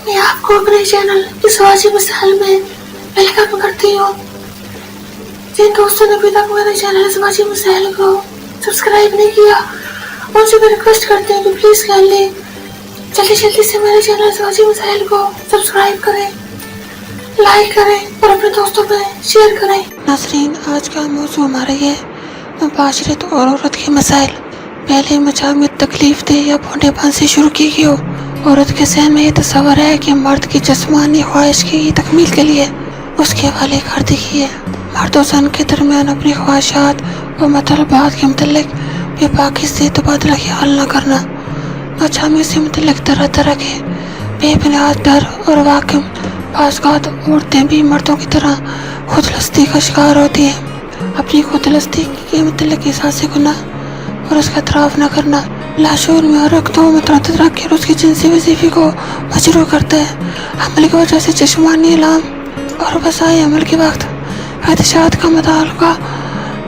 میں آپ کو اپنے چینل ازواجی مسائل میں ویلکم کرتی ہوں۔ جن دوستوں نے ابھی تک میرے چینل ازواجی مسائل کو سبسکرائب نہیں کیا ان سے میں ریکویسٹ کرتے ہیں کہ پلیز کر لیں، جلدی سے میرے چینل ازواجی مسائل کو سبسکرائب کریں، لائک کریں اور اپنے دوستوں میں شیئر کریں۔ ناظرین، آج کا موضوع ہمارا یہ معاشرت اور عورت کے مسائل۔ پہلے مچا میں تکلیف دہ یا بھونڈے پن سے شروع کی گئی ہو، عورت کے ذہن میں یہ تصور ہے کہ مرد کی جسمانی خواہش کی تکمیل کے لیے اس کے حوالے کر دی گئی ہے۔ مرد و زن کے درمیان اپنی خواہشات اور مطالبات کے متعلق بے باکی سے تبادلہ خیال نہ کرنا، ناچامی سے متعلق طرح طرح کے بے بنیاد ڈر اور واقع بعض اوقات عورتیں بھی مردوں کی طرح خود لستی کا شکار ہوتی ہیں۔ اپنی خود لستی کے متعلق احساس گناہ اور اس کا اعتراف نہ کرنا لاشعور میں عورت کو متردد رکھ کر اس کی جنسی وظیفے کو مجروح کرتا ہے۔ حمل کی وجہ سے جسمانی الام اور وسائل عمل کے وقت خدشات کا متعلقہ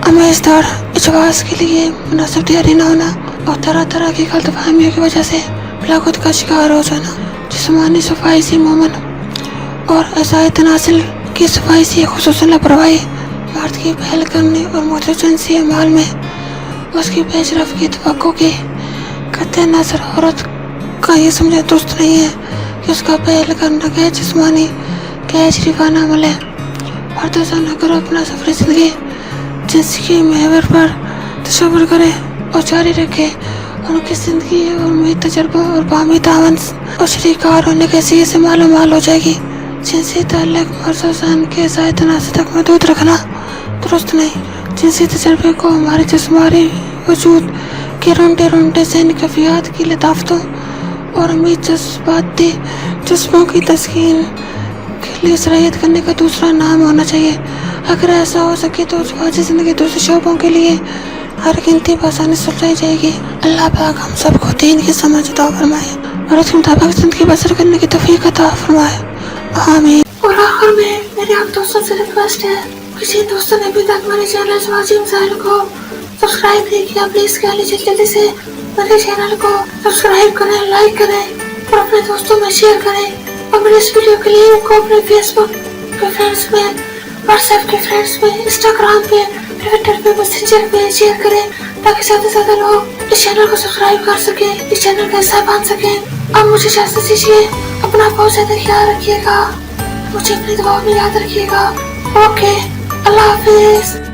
امیزدار اجواز کے لیے مناسب تیاری نہ ہونا اور طرح طرح کی غلط فہمیوں کی وجہ سے بلاغت کا شکار ہو جانا، جسمانی صفائی سے مومن اور اعضاء تناسل کی صفائی سے خصوصاً لاپرواہی، مرد کی پہل کرنے اور معتدل جنسی اعمال میں اس کی پیش رفت کی توقع کی قطع نظر عورت کا یہ سمجھنا درست نہیں ہے کہ اس کا پہل کرنا غیر جسمانی غیر شریفانہ عمل ہے۔ مرد و زن اگر اپنا سفر زندگی جنسی کے محور پر تصور کرے اور جاری رکھے، ان کی زندگی اور محیط تجربہ اور باہمی تعاون اور شریک کار ہونے کے حیثیت سے مالو مال ہو جائے گی۔ جنسی تعلق مرد و زن کے اعضاء تناسل تک محدود رکھنا درست نہیں۔ جنسی تجربے کو ہمارے جسمانی وجود کے رونٹے ذہنی کیفیات کی لطافتوں اور امید جذباتی جذبوں کی تسکین کے لیے صلاحیت کرنے کا دوسرا نام ہونا چاہیے۔ اگر ایسا ہو سکے تو ازواجی زندگی دوسرے شعبوں کے لیے ہر گنتی بآسانی سلجھائی جائے گی۔ اللہ پاک ہم سب کو دین کی سمجھ عطا فرمائے اور اس کے مطابق زندگی بسر کرنے کی توفیق عطا فرمائے، آمین۔ اور آخر میں میرے آپ دوستوں سے ریکویسٹ ہے کہ جن دوستوں نے ابھی تک میرے چینل ازواجی مسائل کو سبسکرائب نہیں کیا پلیز کر لیجیے، جلدی سے میرے چینل کو سبسکرائب کریں، لائک کریں اور اپنے دوستوں میں شیئر کریں، اور میرے اس ویڈیو کے لنک کو اپنے فیس بک کے فرینڈس میں، واٹس ایپ کے فرینڈس میں، انسٹاگرام پہ، ٹویٹر پہ، میسنجر پہ شیئر کریں تاکہ زیادہ سے زیادہ لوگ اس چینل کو سبسکرائب کر سکیں، اس چینل کا حصہ بن سکیں۔ اب مجھے اجازت دیجیے، اپنا بہت زیادہ خیال رکھیے گا، مجھے اپنی دعاؤں میں یاد رکھیے گا۔ اوکے، اللہ حافظ۔